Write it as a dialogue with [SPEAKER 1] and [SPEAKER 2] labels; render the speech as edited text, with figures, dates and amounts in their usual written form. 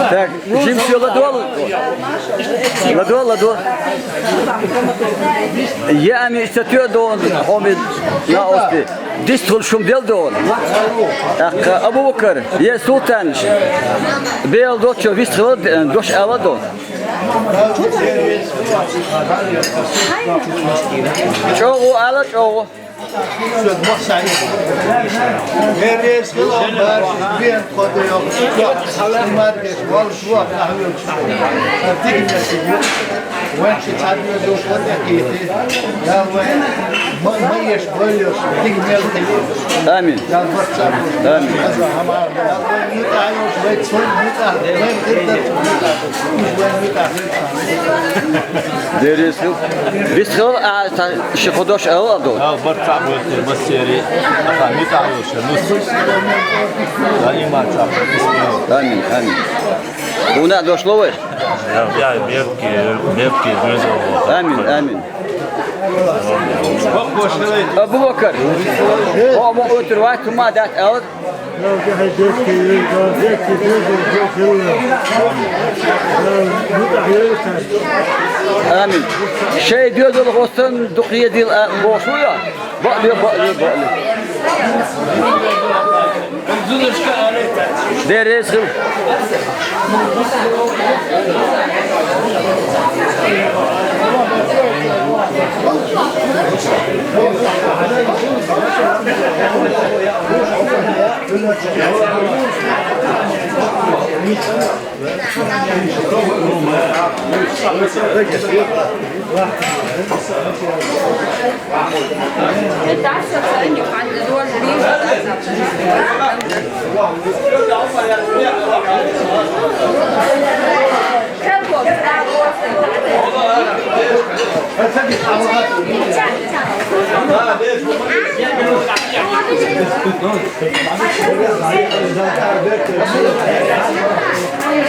[SPEAKER 1] Так, жимся ладуал. Я не статью дон, Хамид на ости. Дистул шум дел дон. Абу Бакр, я султан. Бел дочо вистрел дош аладон. Çoğu ala çoğu. Amin. Amin. Derisu. Bisxil şikodoş alado.
[SPEAKER 2] برتع بالمسيري أخامي تعيش نص داني ما تعب
[SPEAKER 1] Amin. Amin. Buna doşlo var.
[SPEAKER 2] يا ميبكي زوزو
[SPEAKER 1] Amin. Amin. Abu Bakr. O mu otur var kuma dat al. Amin. Şey diyor da olsun dukiye dil boşu ya. Bağlıyor. Deriz kıl.